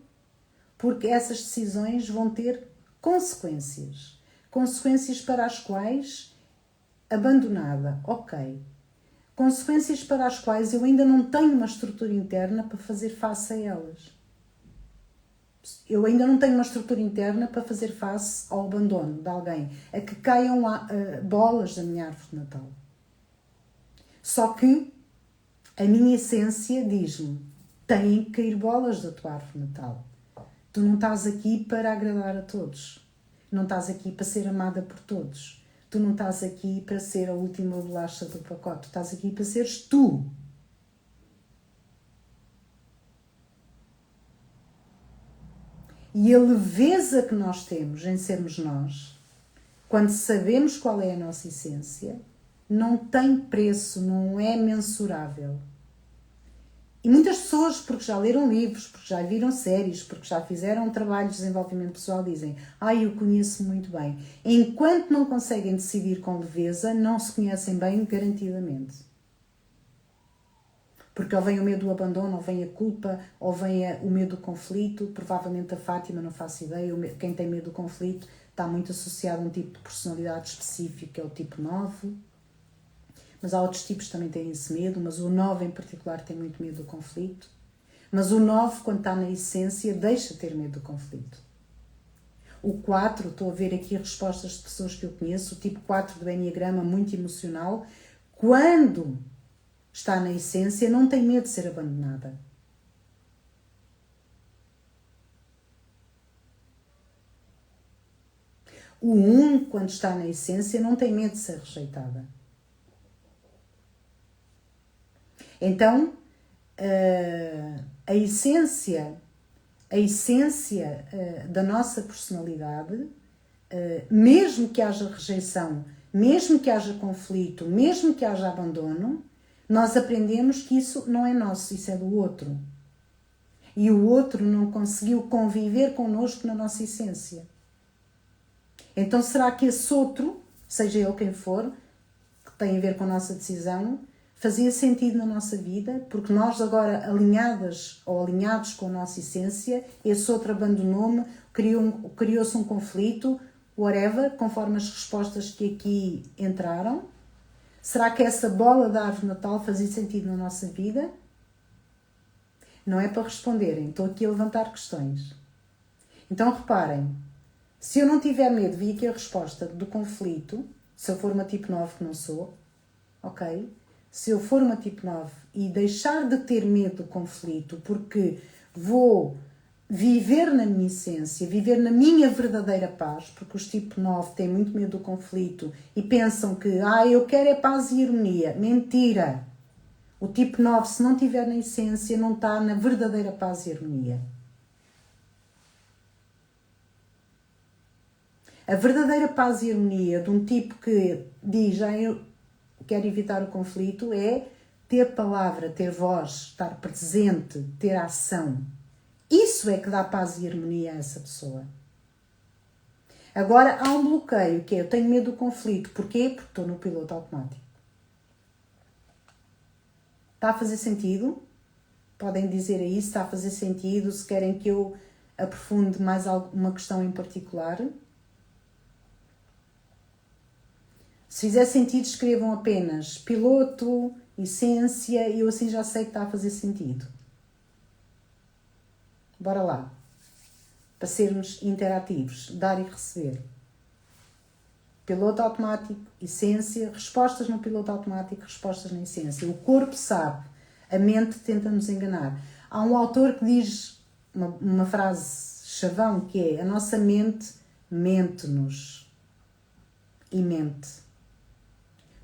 porque essas decisões vão ter consequências. Consequências para as quais abandonada, ok. Consequências para as quais eu ainda não tenho uma estrutura interna para fazer face a elas. Eu ainda não tenho uma estrutura interna para fazer face ao abandono de alguém, a que caiam bolas da minha árvore de Natal. Só que a minha essência diz-me: têm que cair bolas da tua árvore de Natal. Tu não estás aqui para agradar a todos. Não estás aqui para ser amada por todos. Tu não estás aqui para ser a última bolacha do pacote. Tu estás aqui para seres tu. E a leveza que nós temos em sermos nós, quando sabemos qual é a nossa essência, não tem preço, não é mensurável. E muitas pessoas, porque já leram livros, porque já viram séries, porque já fizeram trabalho de desenvolvimento pessoal, dizem: eu conheço muito bem. Enquanto não conseguem decidir com leveza, não se conhecem bem garantidamente. Porque ou vem o medo do abandono, ou vem a culpa, ou vem o medo do conflito. Provavelmente a Fátima, não faço ideia, quem tem medo do conflito está muito associado a um tipo de personalidade específico, que é o tipo 9. Mas há outros tipos que também têm esse medo, mas o 9 em particular tem muito medo do conflito. Mas o 9, quando está na essência, deixa de ter medo do conflito. O 4, estou a ver aqui respostas de pessoas que eu conheço, o tipo 4 do Enneagrama, muito emocional, quando está na essência, não tem medo de ser abandonada. O 1, quando está na essência, não tem medo de ser rejeitada. Então, a essência da nossa personalidade, mesmo que haja rejeição, mesmo que haja conflito, mesmo que haja abandono, nós aprendemos que isso não é nosso, isso é do outro. E o outro não conseguiu conviver connosco na nossa essência. Então, será que esse outro, seja ele quem for, que tem a ver com a nossa decisão, fazia sentido na nossa vida, porque nós agora alinhadas ou alinhados com a nossa essência, esse outro abandonou-me, criou-se um conflito, whatever, conforme as respostas que aqui entraram. Será que essa bola da árvore de Natal fazia sentido na nossa vida? Não é para responderem, estou aqui a levantar questões. Então reparem, se eu não tiver medo, vi aqui a resposta do conflito, se eu for uma tipo 9 que não sou, ok? Se eu for uma tipo 9 e deixar de ter medo do conflito, porque vou viver na minha essência, viver na minha verdadeira paz, porque os tipo 9 têm muito medo do conflito e pensam que eu quero é paz e harmonia. Mentira! O tipo 9, se não estiver na essência, não está na verdadeira paz e harmonia. A verdadeira paz e harmonia de um tipo que diz: eu quero evitar o conflito, é ter palavra, ter voz, estar presente, ter ação. Isso é que dá paz e harmonia a essa pessoa. Agora há um bloqueio, que é: eu tenho medo do conflito. Porquê? Porque estou no piloto automático. Está a fazer sentido? Podem dizer aí se está a fazer sentido, se querem que eu aprofunde mais alguma questão em particular. Se fizer sentido, escrevam apenas piloto, essência, e eu assim já sei que está a fazer sentido. Bora lá. Para sermos interativos, dar e receber. Piloto automático, essência, respostas no piloto automático, respostas na essência. O corpo sabe, a mente tenta nos enganar. Há um autor que diz uma frase chavão, que é: a nossa mente mente-nos. e mente.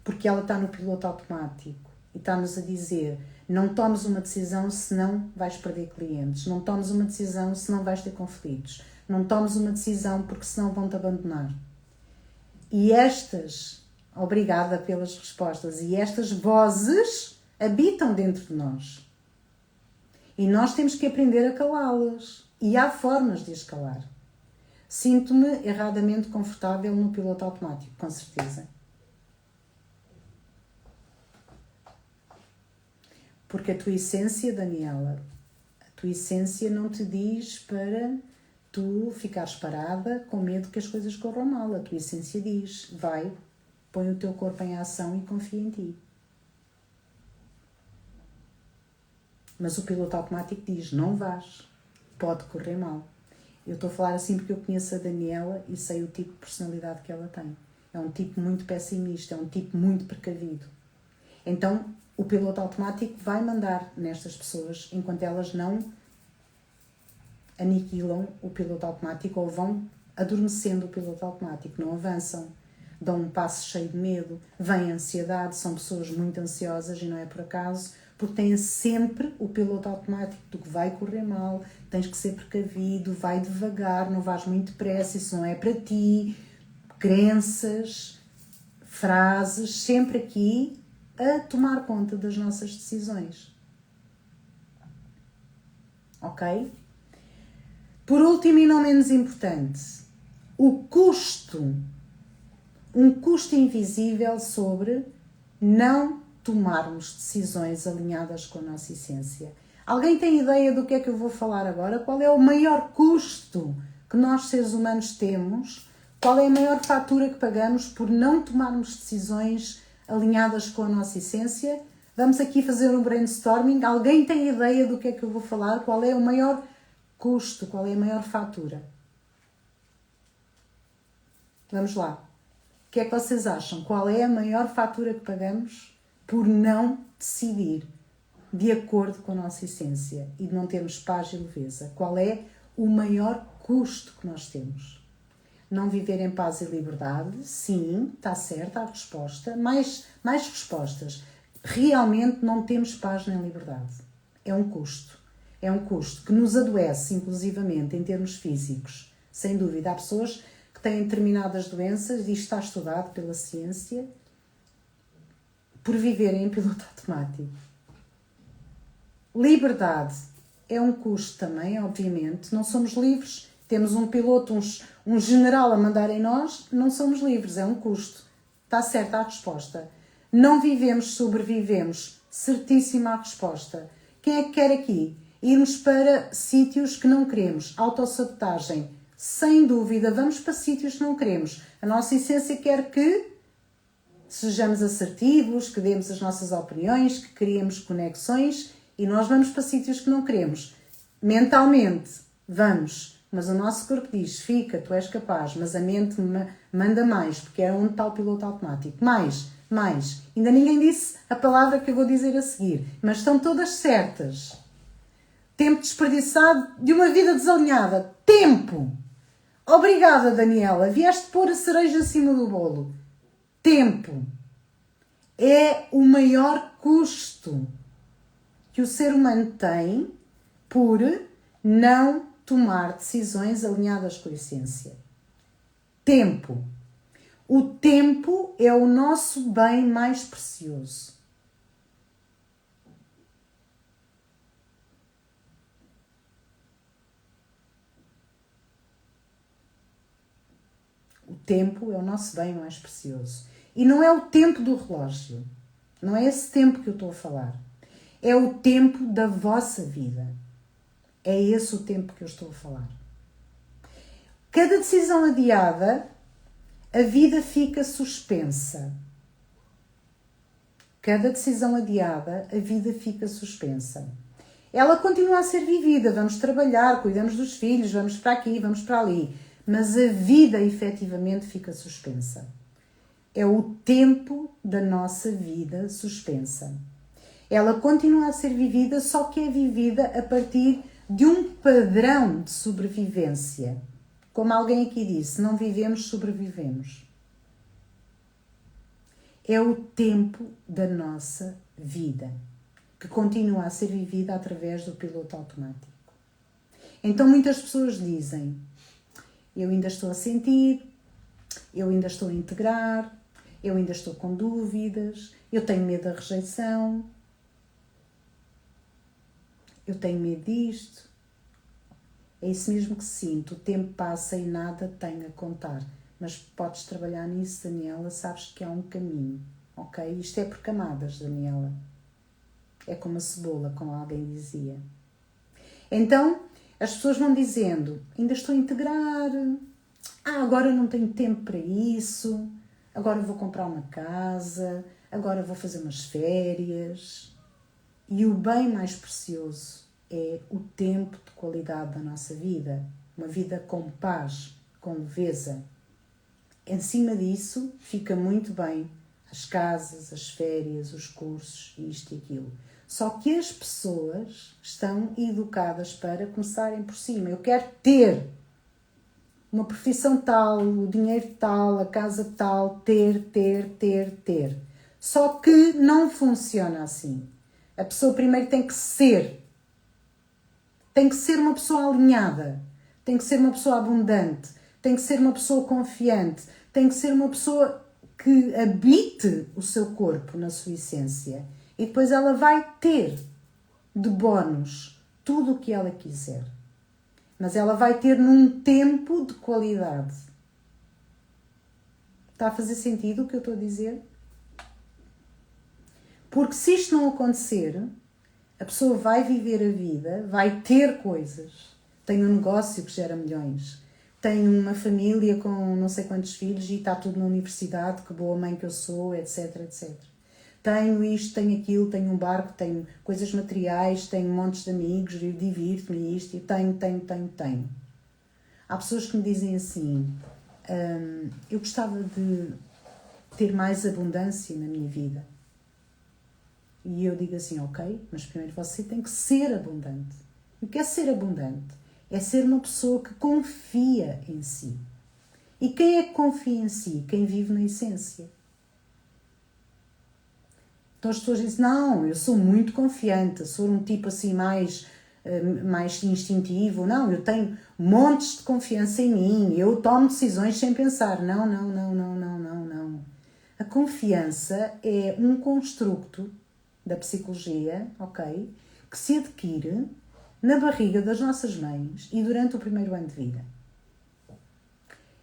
Porque ela está no piloto automático e está-nos a dizer: não tomes uma decisão senão vais perder clientes, não tomes uma decisão senão vais ter conflitos, não tomes uma decisão porque senão vão-te abandonar. E estas, obrigada pelas respostas, e estas vozes habitam dentro de nós. E nós temos que aprender a calá-las. E há formas de as calar. Sinto-me erradamente confortável no piloto automático, com certeza. Porque a tua essência, Daniela, a tua essência não te diz para tu ficares parada com medo que as coisas corram mal. A tua essência diz: vai, põe o teu corpo em ação e confia em ti. Mas o piloto automático diz: não vás, pode correr mal. Eu estou a falar assim porque eu conheço a Daniela e sei o tipo de personalidade que ela tem. É um tipo muito pessimista, é um tipo muito precavido. Então, o piloto automático vai mandar nestas pessoas enquanto elas não aniquilam o piloto automático ou vão adormecendo o piloto automático, não avançam, dão um passo cheio de medo, vem ansiedade, são pessoas muito ansiosas e não é por acaso, porque têm sempre o piloto automático do que vai correr mal, tens que ser precavido, vai devagar, não vais muito depressa, isso não é para ti, crenças, frases, sempre aqui a tomar conta das nossas decisões. Ok? Por último e não menos importante, o custo, um custo invisível sobre não tomarmos decisões alinhadas com a nossa essência. Alguém tem ideia do que é que eu vou falar agora? Qual é o maior custo que nós seres humanos temos? Qual é a maior fatura que pagamos por não tomarmos decisões alinhadas com a nossa essência? Vamos aqui fazer um brainstorming. Alguém tem ideia do que é que eu vou falar? Qual é o maior custo? Qual é a maior fatura? Vamos lá. O que é que vocês acham? Qual é a maior fatura que pagamos por não decidir de acordo com a nossa essência e de não termos paz e leveza? Qual é o maior custo que nós temos? Não viver em paz e liberdade? Sim, está certa a resposta. Mais respostas. Realmente não temos paz nem liberdade. É um custo. É um custo que nos adoece, inclusivamente, em termos físicos. Sem dúvida. Há pessoas que têm determinadas doenças, e isto está estudado pela ciência, por viverem em piloto automático. Liberdade é um custo também, obviamente. Não somos livres. Temos um piloto, um general a mandar em nós, não somos livres, é um custo. Está certa a resposta. Não vivemos, sobrevivemos. Certíssima a resposta. Quem é que quer aqui? Irmos para sítios que não queremos. Autossabotagem. Sem dúvida, vamos para sítios que não queremos. A nossa essência quer que sejamos assertivos, que demos as nossas opiniões, que criemos conexões e nós vamos para sítios que não queremos. Mentalmente, vamos. Mas o nosso corpo diz: fica, tu és capaz. Mas a mente manda mais, porque é onde está o piloto automático. Mais. Ainda ninguém disse a palavra que eu vou dizer a seguir. Mas estão todas certas. Tempo desperdiçado de uma vida desalinhada. Tempo. Obrigada, Daniela. Vieste pôr a cereja em cima do bolo. Tempo. É o maior custo que o ser humano tem por não tomar decisões alinhadas com a essência. Tempo. O tempo é o nosso bem mais precioso. O tempo é o nosso bem mais precioso. E não é o tempo do relógio. Não é esse tempo que eu estou a falar. É o tempo da vossa vida. É esse o tempo que eu estou a falar. Cada decisão adiada, a vida fica suspensa. Cada decisão adiada, a vida fica suspensa. Ela continua a ser vivida. Vamos trabalhar, cuidamos dos filhos, vamos para aqui, vamos para ali. Mas a vida efetivamente fica suspensa. É o tempo da nossa vida suspensa. Ela continua a ser vivida, só que é vivida a partir de um padrão de sobrevivência. Como alguém aqui disse, não vivemos, sobrevivemos. É o tempo da nossa vida, que continua a ser vivida através do piloto automático. Então muitas pessoas dizem, eu ainda estou a sentir, eu ainda estou a integrar, eu ainda estou com dúvidas, eu tenho medo da rejeição, eu tenho medo disto. É isso mesmo que sinto, o tempo passa e nada tem a contar. Mas podes trabalhar nisso, Daniela, sabes que há um caminho, ok? Isto é por camadas, Daniela. É como a cebola, como alguém dizia. Então, as pessoas vão dizendo, ainda estou a integrar, agora não tenho tempo para isso, agora vou comprar uma casa, agora vou fazer umas férias. E o bem mais precioso é o tempo de qualidade da nossa vida. Uma vida com paz, com leveza. Em cima disso, fica muito bem as casas, as férias, os cursos, isto e aquilo. Só que as pessoas estão educadas para começarem por cima. Eu quero ter uma profissão tal, o dinheiro tal, a casa tal, ter. Só que não funciona assim. A pessoa primeiro tem que ser uma pessoa alinhada, tem que ser uma pessoa abundante, tem que ser uma pessoa confiante, tem que ser uma pessoa que habite o seu corpo na sua essência. E depois ela vai ter de bónus tudo o que ela quiser. Mas ela vai ter num tempo de qualidade. Está a fazer sentido o que eu estou a dizer? Porque se isto não acontecer, a pessoa vai viver a vida, vai ter coisas. Tem um negócio que gera milhões. Tem uma família com não sei quantos filhos e está tudo na universidade, que boa mãe que eu sou, etc. Tenho isto, tenho aquilo, tenho um barco, tenho coisas materiais, tenho montes de amigos, eu divirto-me isto, e tenho. Há pessoas que me dizem assim, eu gostava de ter mais abundância na minha vida. E eu digo assim, ok, mas primeiro você tem que ser abundante. E o que é ser abundante? É ser uma pessoa que confia em si. E quem é que confia em si? Quem vive na essência. Então as pessoas dizem, não, eu sou muito confiante, sou um tipo assim mais instintivo. Não, eu tenho montes de confiança em mim, eu tomo decisões sem pensar. Não. A confiança é um construto da psicologia, ok? Que se adquire na barriga das nossas mães e durante o primeiro ano de vida.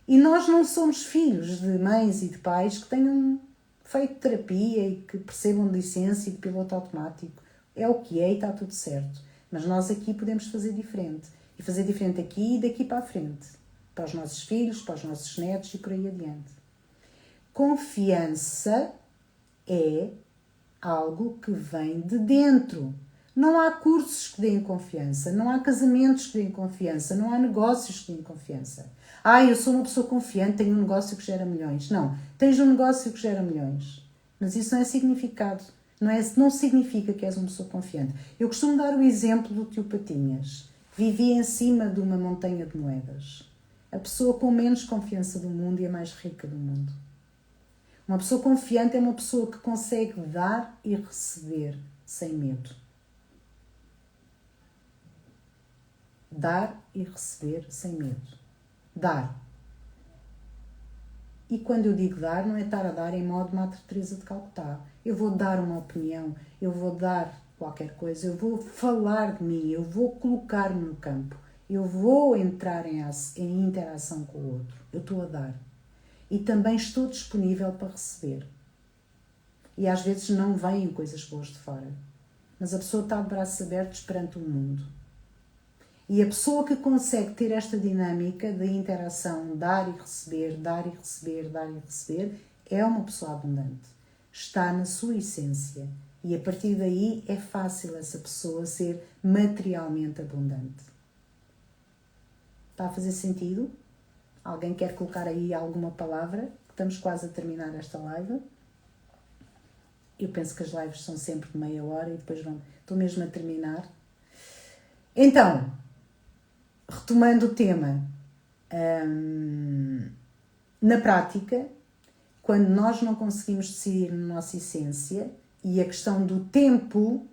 E nós não somos filhos de mães e de pais que tenham feito terapia e que percebam de essência e de piloto automático. É o que é e está tudo certo. Mas nós aqui podemos fazer diferente. E fazer diferente aqui e daqui para a frente. Para os nossos filhos, para os nossos netos e por aí adiante. Confiança é algo que vem de dentro. Não há cursos que deem confiança, não há casamentos que deem confiança, não há negócios que deem confiança. Eu sou uma pessoa confiante, tenho um negócio que gera milhões. Não, tens um negócio que gera milhões. Mas isso não é significado. Não significa que és uma pessoa confiante. Eu costumo dar o exemplo do tio Patinhas. Vivia em cima de uma montanha de moedas. A pessoa com menos confiança do mundo e a mais rica do mundo. Uma pessoa confiante é uma pessoa que consegue dar e receber sem medo. Dar e receber sem medo. Dar. E quando eu digo dar, não é estar a dar em modo Madre Teresa de Calcutá. Eu vou dar uma opinião, eu vou dar qualquer coisa, eu vou falar de mim, eu vou colocar-me no campo, eu vou entrar em interação com o outro. Eu estou a dar. E também estou disponível para receber. E às vezes não vêm coisas boas de fora. Mas a pessoa está de braços abertos perante o mundo. E a pessoa que consegue ter esta dinâmica de interação, dar e receber, é uma pessoa abundante. Está na sua essência. E a partir daí é fácil essa pessoa ser materialmente abundante. Está a fazer sentido? Alguém quer colocar aí alguma palavra? Estamos quase a terminar esta live. Eu penso que as lives são sempre de meia hora e depois estou mesmo a terminar. Então, retomando o tema, na prática, quando nós não conseguimos decidir na nossa essência e a questão do tempo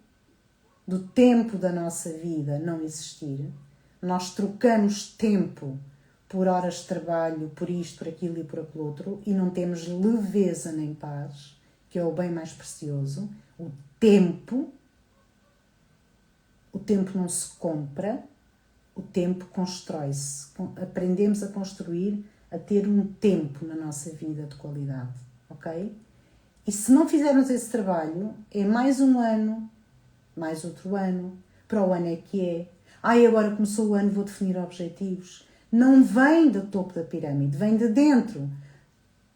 da nossa vida não existir, nós trocamos tempo por horas de trabalho, por isto, por aquilo e por aquilo outro, e não temos leveza nem paz, que é o bem mais precioso. O tempo não se compra, o tempo constrói-se. Aprendemos a construir, a ter um tempo na nossa vida de qualidade, ok? E se não fizermos esse trabalho, é mais um ano, mais outro ano, para o ano é que é. Agora começou o ano, vou definir objetivos. Não vem do topo da pirâmide, vem de dentro.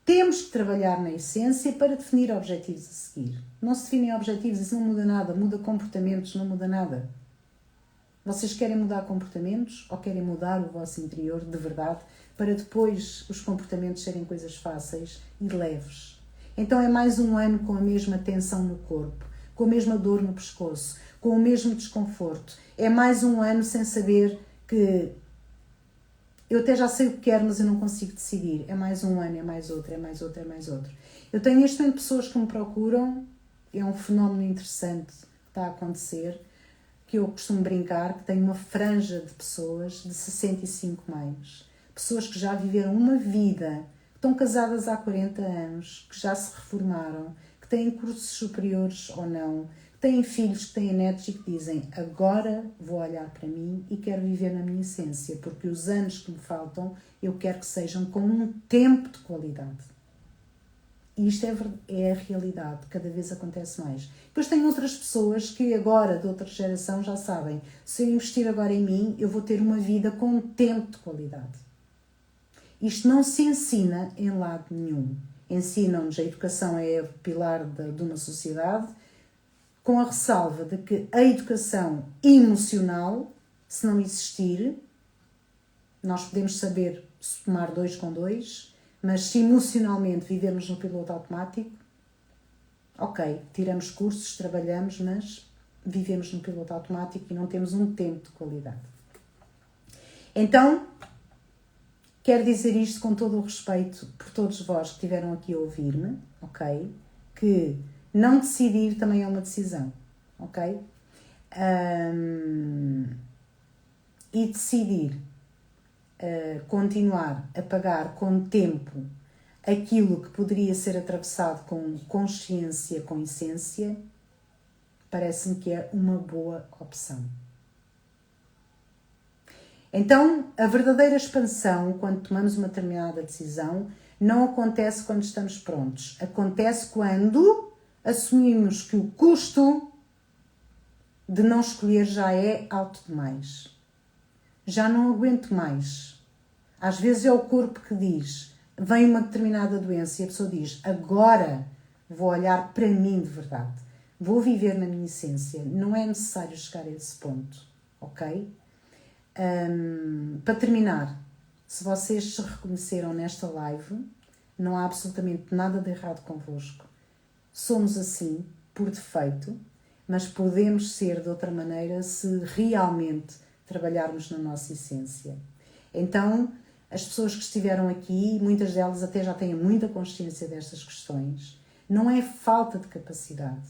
Temos que trabalhar na essência para definir objetivos a seguir. Não se definem objetivos, isso não muda nada. Muda comportamentos, não muda nada. Vocês querem mudar comportamentos ou querem mudar o vosso interior de verdade para depois os comportamentos serem coisas fáceis e leves? Então é mais um ano com a mesma tensão no corpo, com a mesma dor no pescoço, com o mesmo desconforto. É mais um ano sem saber que eu até já sei o que quero, mas eu não consigo decidir. É mais um ano, é mais outro, é mais outro, é mais outro. Eu tenho neste momento pessoas que me procuram, é um fenómeno interessante que está a acontecer, que eu costumo brincar, que tenho uma franja de pessoas de 65 mais. Pessoas que já viveram uma vida, que estão casadas há 40 anos, que já se reformaram, que têm cursos superiores ou não, que têm filhos, que têm netos e que dizem: agora vou olhar para mim e quero viver na minha essência, porque os anos que me faltam eu quero que sejam com um tempo de qualidade. E isto é a realidade, cada vez acontece mais. Depois tem outras pessoas que agora, de outra geração, já sabem: se eu investir agora em mim, eu vou ter uma vida com um tempo de qualidade. Isto não se ensina em lado nenhum. Ensinam-nos, a educação é o pilar de uma sociedade, com a ressalva de que a educação emocional, se não existir, nós podemos saber somar 2 com 2, mas se emocionalmente vivermos no piloto automático, ok, tiramos cursos, trabalhamos, mas vivemos no piloto automático e não temos um tempo de qualidade. Então, quero dizer isto com todo o respeito por todos vós que estiveram aqui a ouvir-me, ok? Que não decidir também é uma decisão, ok? E decidir continuar a pagar com tempo aquilo que poderia ser atravessado com consciência, com essência, parece-me que é uma boa opção. Então, a verdadeira expansão, quando tomamos uma determinada decisão, não acontece quando estamos prontos. Acontece quando assumimos que o custo de não escolher já é alto demais. Já não aguento mais. Às vezes é o corpo que diz, vem uma determinada doença e a pessoa diz: agora vou olhar para mim de verdade. Vou viver na minha essência. Não é necessário chegar a esse ponto, ok? Para terminar, se vocês se reconheceram nesta live, não há absolutamente nada de errado convosco. Somos assim, por defeito, mas podemos ser de outra maneira se realmente trabalharmos na nossa essência. Então, as pessoas que estiveram aqui, muitas delas até já têm muita consciência destas questões, não é falta de capacidade,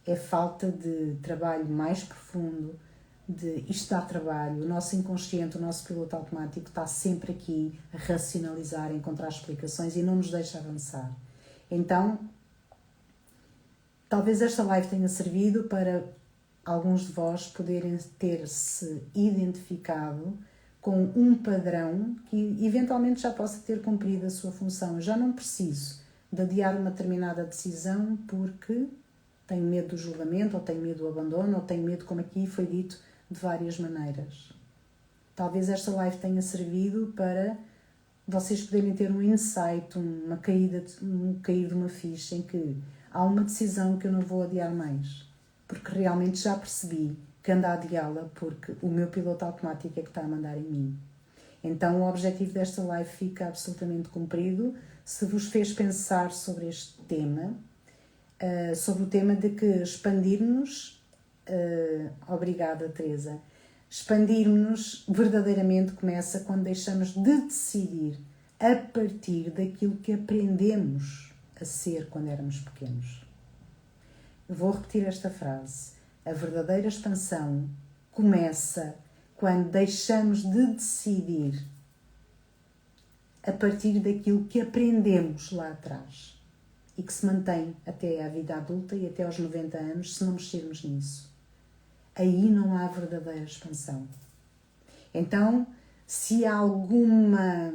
é falta de trabalho mais profundo, de isto dá trabalho. O nosso inconsciente, o nosso piloto automático está sempre aqui a racionalizar, a encontrar explicações e não nos deixa avançar. Então, talvez esta live tenha servido para alguns de vós poderem ter-se identificado com um padrão que eventualmente já possa ter cumprido a sua função. Eu já não preciso de adiar uma determinada decisão porque tenho medo do julgamento, ou tenho medo do abandono, ou tenho medo, como aqui foi dito, de várias maneiras. Talvez esta live tenha servido para vocês poderem ter um insight, um cair de uma ficha em que há uma decisão que eu não vou adiar mais, porque realmente já percebi que ando a adiá-la porque o meu piloto automático é que está a mandar em mim. Então o objetivo desta live fica absolutamente cumprido. Se vos fez pensar sobre este tema, sobre o tema de que expandir-nos, obrigada Teresa, expandir-nos verdadeiramente começa quando deixamos de decidir a partir daquilo que aprendemos a ser quando éramos pequenos. Eu vou repetir esta frase. A verdadeira expansão começa quando deixamos de decidir a partir daquilo que aprendemos lá atrás e que se mantém até à vida adulta e até aos 90 anos se não mexermos nisso. Aí não há verdadeira expansão. Então, se alguma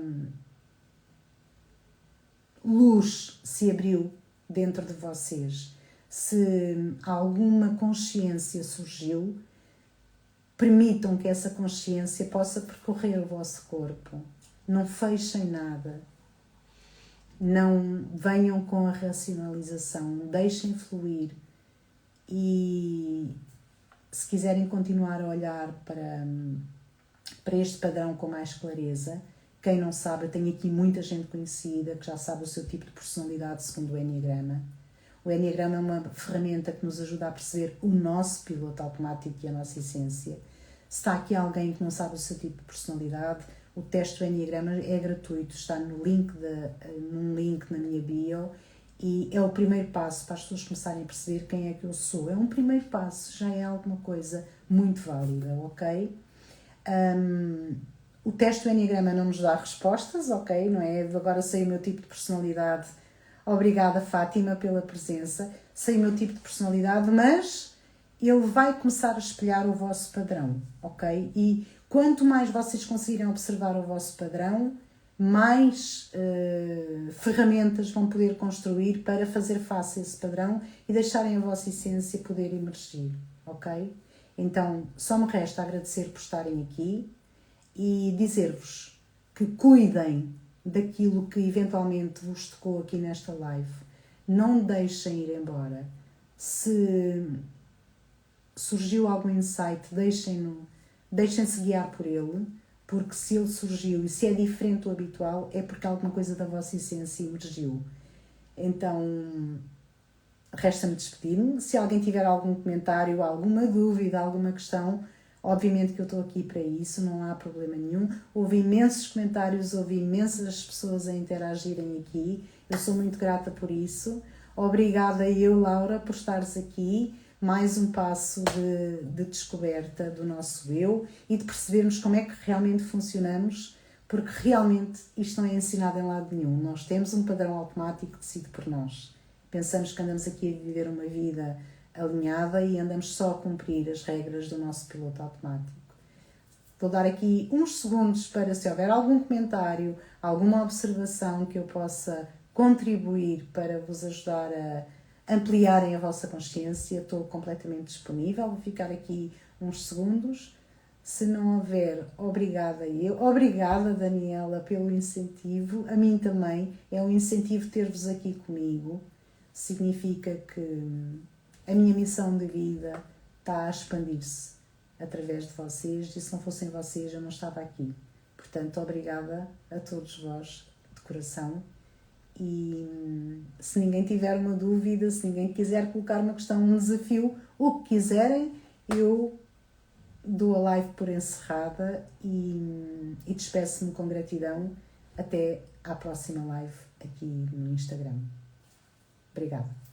luz se abriu dentro de vocês, se alguma consciência surgiu, permitam que essa consciência possa percorrer o vosso corpo. Não fechem nada. Não venham com a racionalização. Deixem fluir. E se quiserem continuar a olhar para este padrão com mais clareza, quem não sabe, eu tenho aqui muita gente conhecida que já sabe o seu tipo de personalidade segundo o Enneagrama. O Enneagrama é uma ferramenta que nos ajuda a perceber o nosso piloto automático e a nossa essência. Se está aqui alguém que não sabe o seu tipo de personalidade, o teste do Enneagrama é gratuito, está num link na minha bio e é o primeiro passo para as pessoas começarem a perceber quem é que eu sou. É um primeiro passo, já é alguma coisa muito válida, ok? O teste do Enneagrama não nos dá respostas, ok? Não é? Agora sei o meu tipo de personalidade. Obrigada, Fátima, pela presença. Sei o meu tipo de personalidade, mas ele vai começar a espelhar o vosso padrão, ok? E quanto mais vocês conseguirem observar o vosso padrão, mais ferramentas vão poder construir para fazer face a esse padrão e deixarem a vossa essência poder emergir, ok? Então, só me resta agradecer por estarem aqui e dizer-vos que cuidem daquilo que eventualmente vos tocou aqui nesta live. Não deixem ir embora. Se surgiu algum insight, deixem-se guiar por ele, porque se ele surgiu e se é diferente do habitual, é porque alguma coisa da vossa essência emergiu. Então, resta-me despedir-me. Se alguém tiver algum comentário, alguma dúvida, alguma questão, obviamente que eu estou aqui para isso, não há problema nenhum. Houve imensos comentários, houve imensas pessoas a interagirem aqui. Eu sou muito grata por isso. Obrigada eu, Laura, por estares aqui. Mais um passo de descoberta do nosso eu e de percebermos como é que realmente funcionamos, porque realmente isto não é ensinado em lado nenhum. Nós temos um padrão automático decidido por nós. Pensamos que andamos aqui a viver uma vida alinhada e andamos só a cumprir as regras do nosso piloto automático. Vou dar aqui uns segundos para, se houver algum comentário, alguma observação que eu possa contribuir para vos ajudar a ampliarem a vossa consciência. Estou completamente disponível. Vou ficar aqui uns segundos. Se não houver, obrigada eu. Obrigada, Daniela, pelo incentivo. A mim também é um incentivo ter-vos aqui comigo. Significa que a minha missão de vida está a expandir-se através de vocês, e se não fossem vocês eu não estava aqui. Portanto, obrigada a todos vós de coração. E se ninguém tiver uma dúvida, se ninguém quiser colocar uma questão, um desafio, o que quiserem, eu dou a live por encerrada e despeço-me com gratidão. Até à próxima live aqui no Instagram. Obrigada.